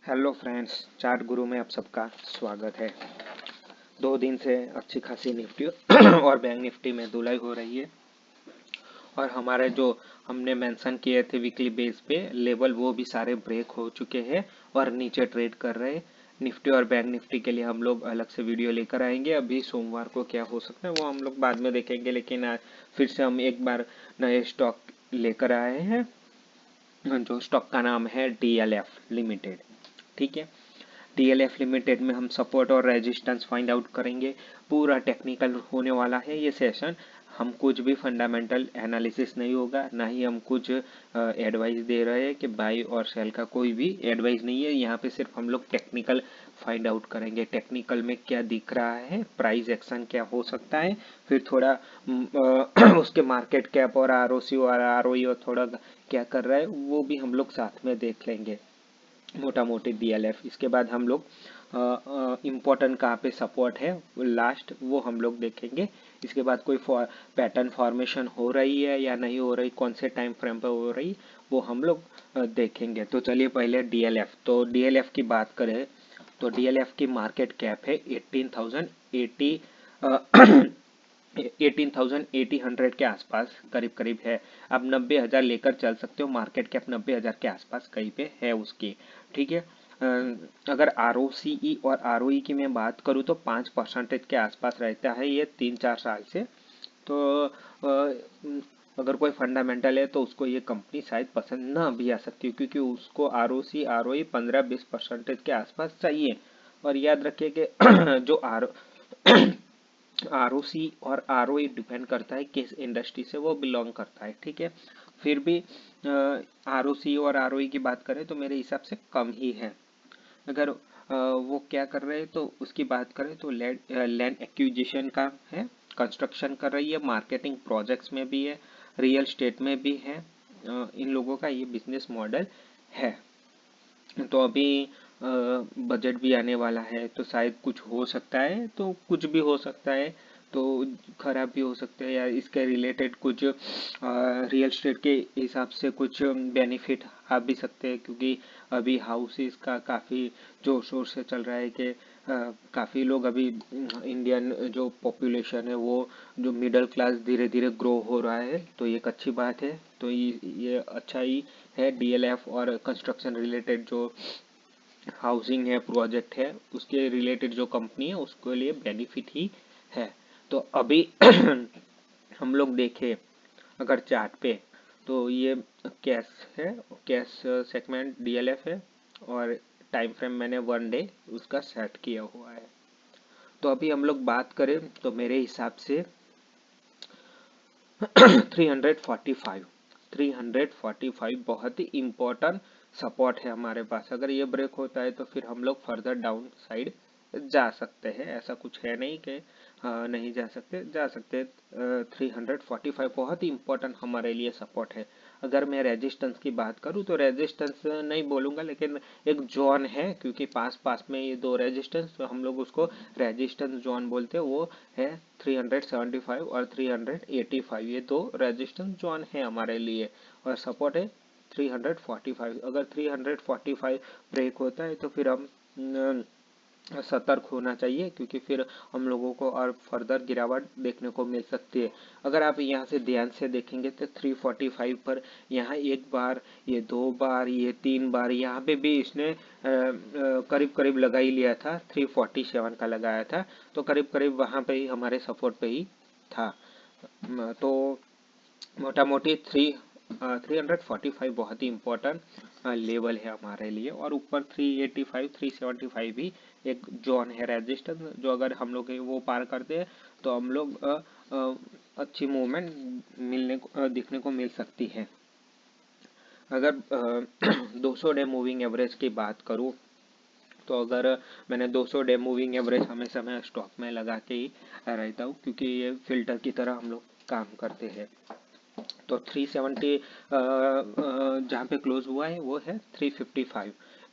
Hello friends, chart गुरु में आप सबका स्वागत है। 2 दिन से अच्छी खासी निफ्टी और बैंक निफ्टी में धुलाई हो रही है और हमारे जो हमने मेंशन किए थे वीकली बेस पे लेवल वो भी सारे ब्रेक हो चुके हैं और नीचे ट्रेड कर रहे हैं। निफ्टी और बैंक निफ्टी के लिए हम लोग अलग से वीडियो लेकर आएंगे। अभी सोमवार को क्या हो सकता है वो हम लोग बाद में देखेंगे, लेकिन आज फिर से हम एक बार नए स्टॉक लेकर आए हैं। जो स्टॉक का नाम है DLF लिमिटेड। ठीक है, DLF लिमिटेड में हम सपोर्ट और रेजिस्टेंस फाइंड आउट करेंगे। पूरा टेक्निकल होने वाला है ये सेशन। हम कुछ भी फंडामेंटल एनालिसिस नहीं होगा, ना ही हम कुछ एडवाइस दे रहे हैं कि बाई और सेल का कोई भी एडवाइस नहीं है। यहाँ पे सिर्फ हम लोग टेक्निकल फाइंड आउट करेंगे, टेक्निकल में क्या दिख रहा है, प्राइस एक्शन क्या हो सकता है, फिर थोड़ा उसके मार्केट कैप और ROC और ROE और थोड़ा क्या कर रहा है वो भी हम लोग साथ में देख लेंगे, मोटा मोटी DLF। इसके बाद हम लोग इम्पोर्टेंट कहाँ पे सपोर्ट है लास्ट वो हम लोग देखेंगे। इसके बाद कोई पैटर्न फॉर्मेशन हो रही है या नहीं हो रही, कौन से टाइम फ्रेम पर हो रही, वो हम लोग देखेंगे। तो चलिए पहले DLF। तो DLF की बात करें तो DLF की मार्केट कैप है 18,080 18,800 के आसपास करीब करीब है। आप 90,000 लेकर चल सकते हो, मार्केट कैप 90,000 के आसपास कहीं पे है उसकी। ठीक है, अगर ROCE और ROE की मैं बात करूँ तो 5% के आसपास रहता है ये 3-4 साल से। तो अगर कोई फंडामेंटल है तो उसको ये कंपनी शायद पसंद ना भी आ सकती है, क्योंकि उसको ROC ROE 15-20% के आसपास चाहिए। और याद रखिए कि जो ROC और ROE डिपेंड करता है किस इंडस्ट्री से वो बिलोंग करता है। ठीक है, फिर भी ROC और ROE की बात करें तो मेरे हिसाब से कम ही है। अगर वो क्या कर रहे हैं तो उसकी बात करें तो लैंड एक्विजिशन का है, कंस्ट्रक्शन कर रही है, मार्केटिंग प्रोजेक्ट्स में भी है, रियल स्टेट में भी है। इन लोगों का ये बिजनेस मॉडल है। तो अभी बजट भी आने वाला है तो शायद कुछ हो सकता है, तो कुछ भी हो सकता है, तो खराब भी हो सकता है या इसके रिलेटेड कुछ रियल स्टेट के हिसाब से कुछ बेनिफिट आ भी सकते हैं, क्योंकि अभी हाउसेस का काफ़ी जोर शोर से चल रहा है कि काफ़ी लोग अभी इंडियन जो पॉपुलेशन है वो जो मिडिल क्लास धीरे धीरे ग्रो हो रहा है, तो ये एक अच्छी बात है। तो ये अच्छा ही है। DLF और कंस्ट्रक्शन रिलेटेड जो हाउसिंग है, प्रोजेक्ट है, उसके रिलेटेड जो कंपनी है उसके लिए बेनिफिट ही है। तो अभी हम लोग देखें अगर चार्ट पे तो ये कैश है, कैश सेगमेंट DLF है और टाइम फ्रेम मैंने 1 डे उसका सेट किया हुआ है। तो अभी हम लोग बात करें तो मेरे हिसाब से 345 345 बहुत ही इम्पोर्टेंट सपोर्ट है हमारे पास। अगर ये ब्रेक होता है तो फिर हम लोग फर्दर डाउन साइड जा सकते हैं, ऐसा कुछ है नहीं कि नहीं जा सकते, जा सकते। 345 बहुत ही इम्पोर्टेंट हमारे लिए सपोर्ट है। अगर मैं रेजिस्टेंस की बात करूँ तो रेजिस्टेंस नहीं बोलूँगा, लेकिन एक जोन है, क्योंकि पास पास में ये दो रेजिस्टेंस, तो हम लोग उसको रेजिस्टेंस जोन बोलते हैं। वो है 375 और 385, ये दो रेजिस्टेंस जोन है हमारे लिए। और सपोर्ट है 345। अगर 345 ब्रेक होता है तो फिर हम सतर्क होना चाहिए, क्योंकि फिर हम लोगों को और फर्दर गिरावट देखने को मिल सकती है। अगर आप यहाँ से ध्यान से देखेंगे तो 345 पर यहाँ एक बार, ये 2 बार, ये 3 बार, यहाँ पे भी इसने करीब करीब लगा ही लिया था, 347 का लगाया था, तो करीब करीब वहाँ पे ही हमारे सपोर्ट पे ही था। तो मोटा मोटी 345 बहुत ही इम्पोर्टेंट लेवल है हमारे लिए। और ऊपर 385 375 भी एक जोन है रेजिस्टेंस, जो अगर हम लोग वो पार करते हैं तो हम लोग अच्छी मूवमेंट दिखने को मिल सकती है। अगर 200 डे मूविंग एवरेज की बात करूँ तो अगर मैंने 200 डे मूविंग एवरेज हमेशा मैं स्टॉक में लगा के ही रहता हूँ, क्योंकि ये फिल्टर की तरह हम लोग काम करते हैं। तो 370 जहाँ पे क्लोज हुआ है वो है 355,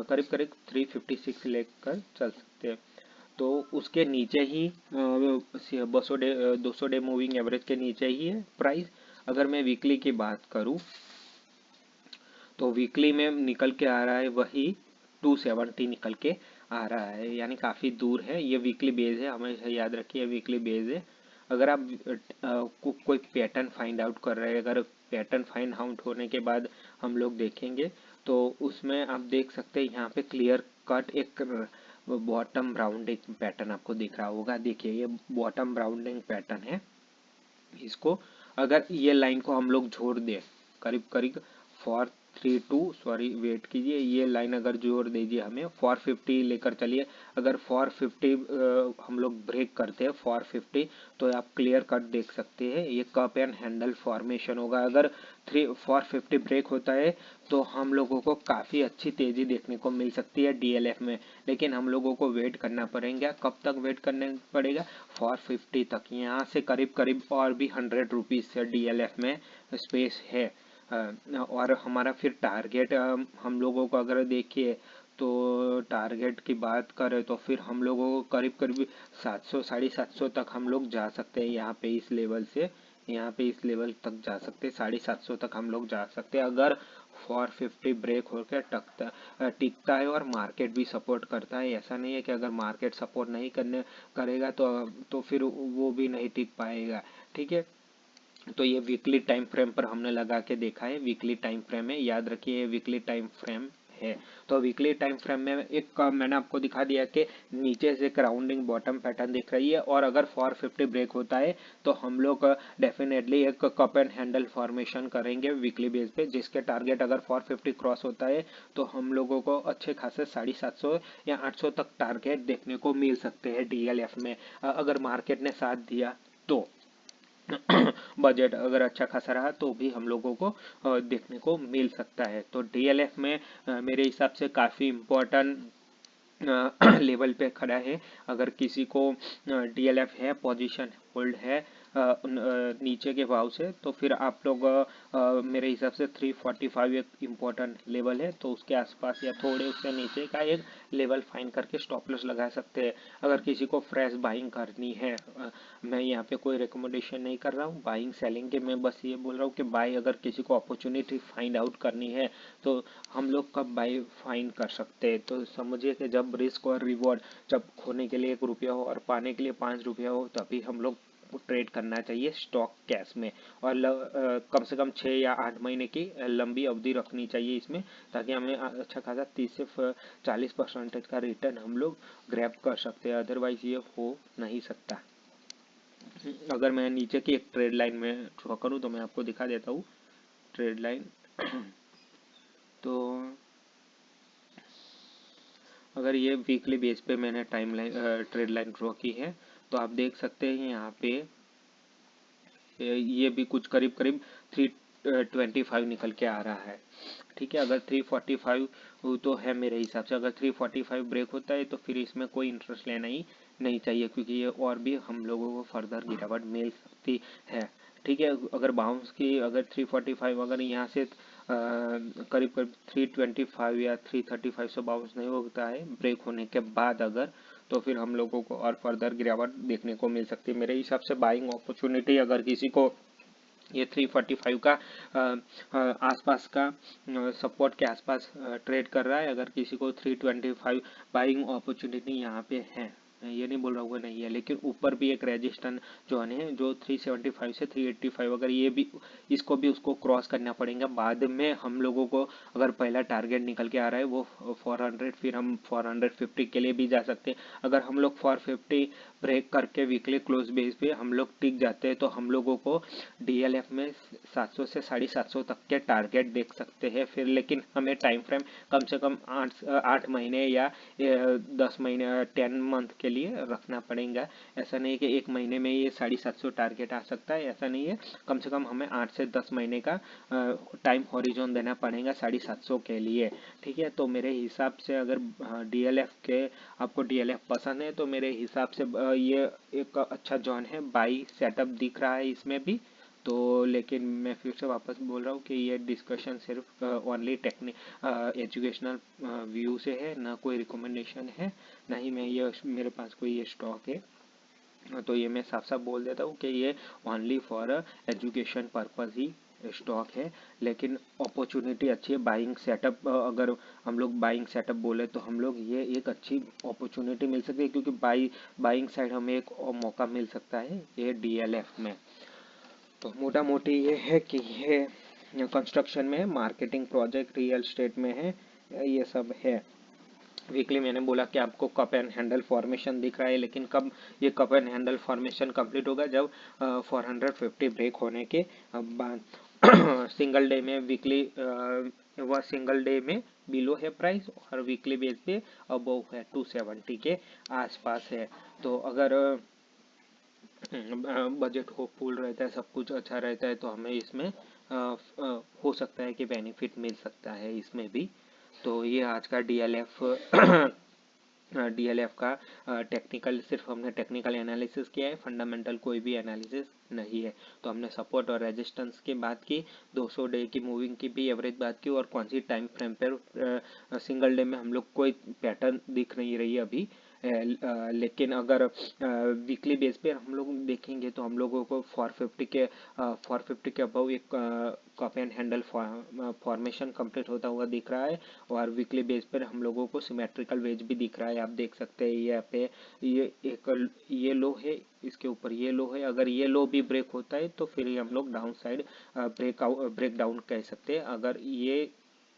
करीब करीब 356 लेकर चल सकते हैं। तो उसके नीचे ही 200 डे मूविंग एवरेज के नीचे ही है प्राइस। अगर मैं वीकली की बात करूँ तो वीकली में निकल के आ रहा है वही 270 निकल के आ रहा है, यानी काफ़ी दूर है। ये वीकली बेस है, हमेशा याद रखिए वीकली बेस है। अगर आप कोई पैटर्न फाइंड आउट कर रहे हैं, अगर पैटर्न फाइंड आउट होने के बाद हम लोग देखेंगे तो उसमें आप देख सकते हैं यहाँ पे क्लियर कट एक बॉटम राउंडिंग पैटर्न आपको दिख रहा होगा। देखिए ये बॉटम राउंडिंग पैटर्न है। इसको अगर ये लाइन को हम लोग जोड़ दें करीब करीब 432, सॉरी वेट कीजिए, ये लाइन अगर जोड़ दीजिए हमें 450 लेकर चलिए। अगर 450 हम लोग ब्रेक करते हैं 450, तो आप क्लियर कट देख सकते हैं ये कप एंड हैंडल फॉर्मेशन होगा। अगर 450 ब्रेक होता है तो हम लोगों को काफ़ी अच्छी तेज़ी देखने को मिल सकती है डीएलएफ में, लेकिन हम लोगों को वेट करना पड़ेगा। कब तक वेट करने पड़ेगा? 450 तक। यहाँ से करीब करीब और भी 100 रुपीज़ से डीएलएफ में स्पेस है। और हमारा फिर टारगेट हम लोगों को अगर देखिए तो टारगेट की बात करें तो फिर हम लोगों को करीब करीब 700 750 तक हम लोग जा सकते हैं। यहाँ पे इस लेवल से यहाँ पे इस लेवल तक जा सकते हैं, 750 तक हम लोग जा सकते हैं अगर 450 ब्रेक होकर टिकता है और मार्केट भी सपोर्ट करता है। ऐसा नहीं है कि अगर मार्केट सपोर्ट नहीं करने करेगा तो फिर वो भी नहीं टिक पाएगा। ठीक है, तो ये वीकली टाइम फ्रेम पर हमने लगा के देखा है। वीकली टाइम फ्रेम है, याद रखिए ये वीकली टाइम फ्रेम है। तो वीकली टाइम फ्रेम में एक मैंने आपको दिखा दिया कि नीचे से एक राउंडिंग बॉटम पैटर्न दिख रही है, और अगर 450 ब्रेक होता है तो हम लोग डेफिनेटली एक कप एंड हैंडल फॉर्मेशन करेंगे वीकली बेस पे, जिसके टारगेट अगर 450 क्रॉस होता है तो हम लोगों को अच्छे खासे 750 या 800 तक टारगेट देखने को मिल सकते हैं डीएलएफ में, अगर मार्केट ने साथ दिया तो। बजट अगर अच्छा खासा रहा तो भी हम लोगों को देखने को मिल सकता है। तो डीएलएफ में मेरे हिसाब से काफ़ी इम्पोर्टेंट लेवल पे खड़ा है। अगर किसी को डीएलएफ है, पोजीशन होल्ड है नीचे के भाव से, तो फिर आप लोग मेरे हिसाब से 345 एक इम्पोर्टेंट लेवल है, तो उसके आसपास या थोड़े उससे नीचे का एक लेवल फाइंड करके स्टॉप लॉस लगा सकते हैं। अगर किसी को फ्रेश बाइंग करनी है, मैं यहाँ पे कोई रिकमेंडेशन नहीं कर रहा हूँ बाइंग सेलिंग के, मैं बस ये बोल रहा हूँ कि बाई अगर किसी को अपॉर्चुनिटी फाइंड आउट करनी है तो हम लोग कब बाई फाइंड कर सकते हैं। तो समझिए कि जब रिस्क और रिवॉर्ड, जब खोने के लिए 1 रुपया हो और पाने के लिए 5 रुपया हो, तभी हम लोग ट्रेड करना चाहिए स्टॉक कैश में। और कम से कम 6 या 8 महीने की लंबी अवधि रखनी चाहिए इसमें, ताकि हमें अच्छा खासा 30 से 40% का रिटर्न हम लोग ग्रैब कर सकते हैं। अदरवाइज ये हो नहीं सकता। अगर मैं नीचे की एक ट्रेड लाइन में ड्रॉ करूँ तो मैं आपको दिखा देता हूँ ट्रेड लाइन। तो अगर ये वीकली बेस पे मैंने time line trade line draw की है, तो आप देख सकते हैं यहाँ पे ये भी कुछ करीब करीब 325 निकल के आ रहा है। ठीक है, अगर 345 तो है मेरे हिसाब से। अगर 345 ब्रेक होता है तो फिर इसमें कोई इंटरेस्ट लेना ही नहीं चाहिए, क्योंकि ये और भी हम लोगों को फर्दर गिरावट मिल सकती है। ठीक है, अगर बाउंस की अगर 345 अगर यहाँ से करीब करीब 325 या 335 से बाउंस नहीं होता है ब्रेक होने के बाद अगर, तो फिर हम लोगों को और फर्दर गिरावट देखने को मिल सकती है। मेरे हिसाब से बाइंग अपॉर्चुनिटी अगर किसी को ये 345 का आसपास का सपोर्ट के आसपास ट्रेड कर रहा है, अगर किसी को 325 बाइंग अपॉर्चुनिटी यहाँ पे है, मैं ये नहीं बोल रहा हूँ नहीं है, लेकिन ऊपर भी एक रेजिस्टेंस जोन है जो 375 से 385, अगर ये भी इसको भी उसको क्रॉस करना पड़ेगा बाद में हम लोगों को। अगर पहला टारगेट निकल के आ रहा है वो 400, फिर हम 450 के लिए भी जा सकते हैं। अगर हम लोग 450 ब्रेक करके वीकली क्लोज बेस पे हम लोग टिक जाते हैं तो हम लोगों को डीएलएफ में 700 से 750 तक के टारगेट देख सकते हैं फिर। लेकिन हमें टाइम फ्रेम कम से कम 8 महीने या 10 महीने 10 मंथ के लिए रखना पड़ेगा। ऐसा नहीं कि 1 महीने में ये 750 टारगेट आ सकता है, ऐसा नहीं है। कम से कम हमें 8 से 10 महीने का टाइम हॉरिजॉन देना पड़ेगा 750 के लिए। ठीक है, तो मेरे हिसाब से अगर डीएलएफ के आपको डीएलएफ पसंद है तो मेरे हिसाब से ये एक अच्छा जॉन है, बाई सेटअप दिख रहा है इसमें भी। तो लेकिन मैं फिर से वापस बोल रहा हूँ कि ये डिस्कशन सिर्फ ओनली टेक्निक एजुकेशनल व्यू से है, ना कोई रिकमेंडेशन है, ना ही मैं ये मेरे पास कोई ये स्टॉक है। तो ये मैं साफ साफ बोल देता हूँ कि ये only for education purpose he stock है, लेकिन अपॉर्चुनिटी अच्छी है। बाइंग सेटअप, अगर हम लोग बाइंग सेटअप बोले तो हम लोग ये एक अच्छी अपॉर्चुनिटी मिल सकती है, क्योंकि बाइंग साइड हमें एक और मौका मिल सकता है ये DLF में। तो मोटा मोटी ये है कि ये कंस्ट्रक्शन में है, मार्केटिंग प्रोजेक्ट रियल एस्टेट में है, ये सब है। वीकली मैंने बोला कि आपको कप एंड हैंडल फॉर्मेशन दिख रहा है, लेकिन कब ये cup and handle formation complete होगा? जब 450 ब्रेक होने के बाद सिंगल डे में वीकली, वह सिंगल डे में बिलो है प्राइस, और वीकली बेस पे अबव है 270 के आसपास है। तो अगर बजट होपफुल रहता है, सब कुछ अच्छा रहता है, तो हमें इसमें हो सकता है कि बेनिफिट मिल सकता है इसमें भी। तो ये आज का DLF का टेक्निकल, सिर्फ हमने टेक्निकल एनालिसिस किया है, फंडामेंटल कोई भी एनालिसिस नहीं है। तो हमने सपोर्ट और रेजिस्टेंस की बात की, 200 डे की मूविंग की भी एवरेज बात की, और कौन सी टाइम फ्रेम पर सिंगल डे में हम लोग कोई पैटर्न दिख नहीं रही है अभी। लेकिन अगर वीकली बेस पे हम लोग देखेंगे तो हम लोगों को 450 के अबव एक cup and handle formation complete होता हुआ दिख रहा है, और वीकली बेस पर हम लोगों को सिमेट्रिकल वेज भी दिख रहा है। आप देख सकते हैं यहाँ पे ये एक ये लो है, इसके ऊपर ये लो है। अगर ये लो भी ब्रेक होता है तो फिर ये हम लोग डाउन साइड ब्रेक डाउन कह सकते हैं। अगर ये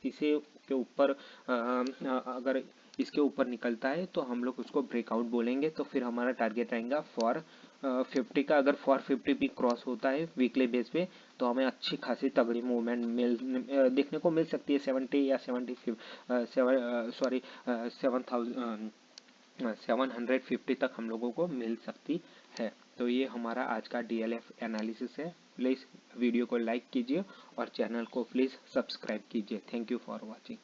इसे के ऊपर अगर इसके ऊपर निकलता है तो हम लोग उसको ब्रेकआउट बोलेंगे। तो फिर हमारा टारगेट रहेगा 450 का। अगर 450 भी क्रॉस होता है वीकली बेस पे तो हमें अच्छी खासी तगड़ी मूवमेंट देखने को मिल सकती है। 70 या 75 750 तक हम लोगों को मिल सकती है। तो ये हमारा आज का DLF एनालिसिस है। प्लीज़ वीडियो को लाइक कीजिए और चैनल को प्लीज़ सब्सक्राइब कीजिए। Thank you for watching.